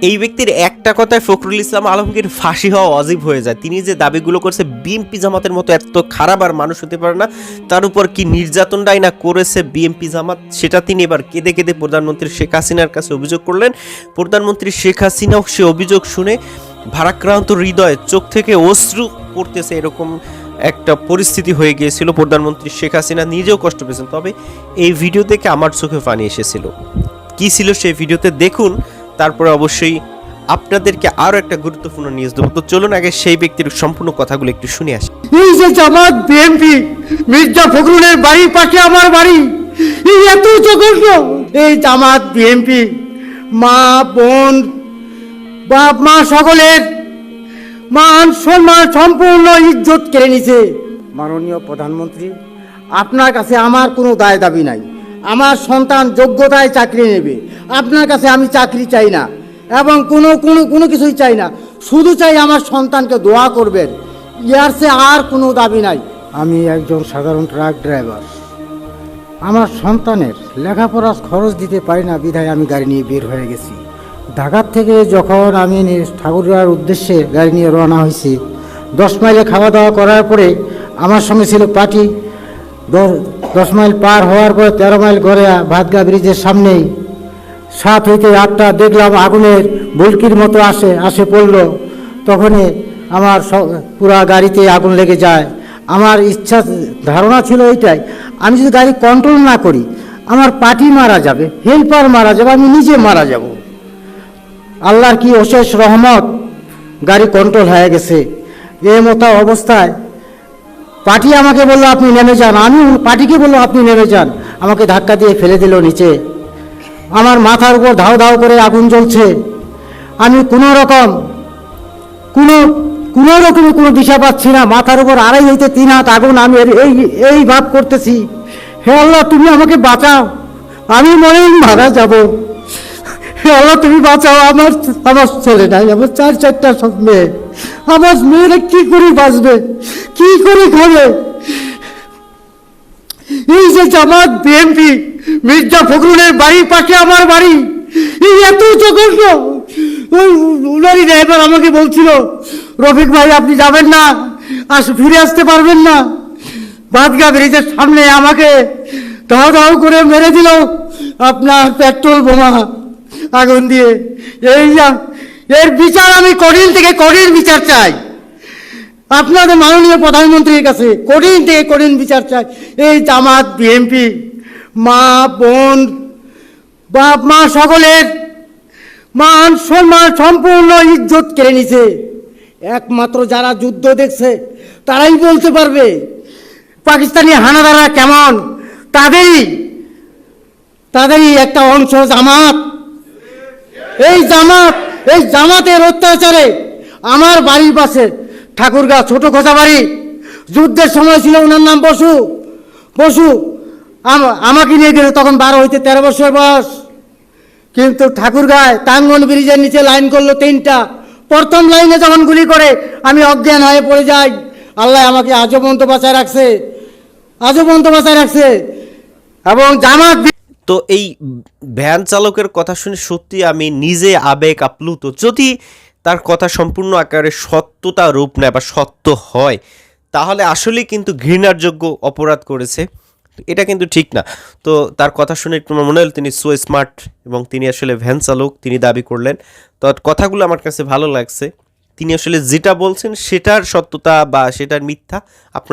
এই ব্যক্তির একটা কথায় ফখরুল ইসলাম আলমগীর ফাঁসি হওয়া অজীব হয়ে যায়। তিনি যে দাবিগুলো করছে বিএনপি জামাতের মতো এত খারাপ আর মানুষ হতে পারে না, তার উপর কি নির্যাতনটাই না করেছে বিএনপি জামাত, সেটা তিনি এবার কেঁদে কেঁদে প্রধানমন্ত্রী শেখ হাসিনার কাছে অভিযোগ করলেন। প্রধানমন্ত্রী শেখ হাসিনাও সে অভিযোগ শুনে ভারাক্রান্ত হৃদয়ে চোখ থেকে অশ্রু পড়তেছে, এরকম একটা পরিস্থিতি হয়ে গিয়েছিল। প্রধানমন্ত্রী শেখ হাসিনা নিজেও কষ্ট পেয়েছেন। তবে এই ভিডিও দেখে আমার চোখে পানি এসেছিল। কি ছিল সেই ভিডিওতে দেখুন, তারপরে অবশ্যই আপনাদেরকে আরো একটা গুরুত্বপূর্ণ নিউজ দেবো। তো চলুন আগে সেই ব্যক্তির সম্পূর্ণ কথাগুলো একটু শুনে আসি। এই যে জামাত বিএনপি, মির্জা ফখরুলের বাড়ির পাশে আমার বাড়ি, এই এত জঘন্য। এই জামাত বিএনপি মা বোন বাপ মা সকলের মান সম্মান সম্পূর্ণ ইজ্জত কেড়ে নিছে। মাননীয় প্রধানমন্ত্রী, আপনার কাছে আমার কোনো দায় দাবি নাই। আমার সন্তান যোগ্যতায় চাকরি নেবে, আপনার কাছে আমি চাকরি চাই না এবং কোনো কিছুই চাই না। শুধু চাই আমার সন্তানকে দোয়া করবেন, ইয়ার সে আর কোনো দাবি নাই। আমি একজন সাধারণ ট্রাক ড্রাইভার। আমার সন্তানের লেখাপড়ার খরচ দিতে পারি না, বিধায় আমি গাড়ি নিয়ে বের হয়ে গেছি। ঢাকার থেকে যখন আমি ঠাকুরগাঁওয়ের উদ্দেশ্যে গাড়ি নিয়ে রওনা হয়েছি, 10 মাইলে খাওয়া দাওয়া করার পরে আমার সঙ্গে ছিল পার্টি। 10 মাইল পার হওয়ার পরে 13 মাইল গড়িয়া ভাতগা ব্রিজের সামনেই 7 হইতে 8টা দেখলাম আগুনের বুলকির মতো আসে পড়লো। তখনই আমার পুরা গাড়িতে আগুন লেগে যায়। আমার ধারণা ছিল এইটাই, আমি যদি গাড়ি কন্ট্রোল না করি আমার পার্টি মারা যাবে, হেল্পার মারা যাবে, আমি নিজে মারা যাব। আল্লাহর কি অশেষ রহমত, গাড়ি কন্ট্রোল হয়ে গেছে। এই মতো অবস্থায় পার্টি আমাকে বললো আপনি নেমে যান, আমি পার্টিকে বললো আপনি নেমে যান। আমাকে ধাক্কা দিয়ে ফেলে দিল নিচে। আমার মাথার উপর ধাও ধাও করে আগুন জ্বলছে। আমি কোনো রকমে কোনো দিশা পাচ্ছি না। মাথার উপর 2.5 হইতে 3 হাত আগুন। আমি এই ভাব করতেছি, হে আল্লাহ তুমি আমাকে বাঁচাও, আমি মনে মারা যাব। হে আল্লাহ তুমি বাঁচাও, আমার ছেলে নাই, আমার 4টা মেয়ে। আমার মেয়েরা কি করে বাঁচবে, কি করে খাবে? এই যে জামাত বিএনপি, মির্জা ফখরুলের বাড়ির পাশে আমার বাড়ি, এই এত জঘন্য। উনারই ড্রাইভার আমাকে বলছিল, রফিক ভাই আপনি যাবেন না, ফিরে আসতে পারবেন না। ভাতগা ব্রিজের সামনে আমাকে ধাও ধাও করে মেরে দিল আপনার পেট্রোল বোমা আগুন দিয়ে। এর বিচার আমি কঠিন থেকে কঠিন বিচার চাই আপনাদের মাননীয় প্রধানমন্ত্রীর কাছে, কঠিন থেকে কঠিন বিচার চাই। এই জামাত বিএনপি মা বোন বাপ মা সকলের মান সম্মান সম্পূর্ণ ইজ্জত কেড়ে নিছে। একমাত্র যারা যুদ্ধ দেখছে তারাই বলতে পারবে পাকিস্তানি হানাদাররা কেমন। তাদেরই একটা অংশ জামাত। এই জামাতের অত্যাচারে আমার বাড়ির পাশে ঠাকুরগাঁ ছোট খোঁচা বাড়ি, যুদ্ধের সময় ছিল ওনার নাম বসু। আমাকে নিয়ে গেল তখন 12 হইতে 13 বছর বয়স। কিন্তু ঠাকুরগাঁয় টাঙ্গন ব্রিজের নিচে লাইন করলো 3টা। প্রথম লাইনে যখন গুলি করে আমি অজ্ঞান হয়ে পড়ে যাই। আল্লাহ আমাকে আজও পর্যন্ত বাঁচায় রাখছে। এবং জামাত তো এই ভ্যান চালকের কথা শুনে সত্যি আমি নিজে আবেগ আপ্লুত। যদি তার কথা সম্পূর্ণ আকারে সত্যতা রূপ নেয় বা সত্য হয়, তাহলে আসলেই কিন্তু ঘৃণার যোগ্য অপরাধ করেছে, এটা কিন্তু ঠিক না। তো তার কথা শুনে একটু মনে হল তিনি সো স্মার্ট এবং তিনি আসলে ভ্যান চালক, তিনি দাবি করলেন। তো কথাগুলো আমার কাছে ভালো লাগছে। তিনি আসলে যেটা বলছেন সেটার সত্যতা বা সেটার মিথ্যা আপনার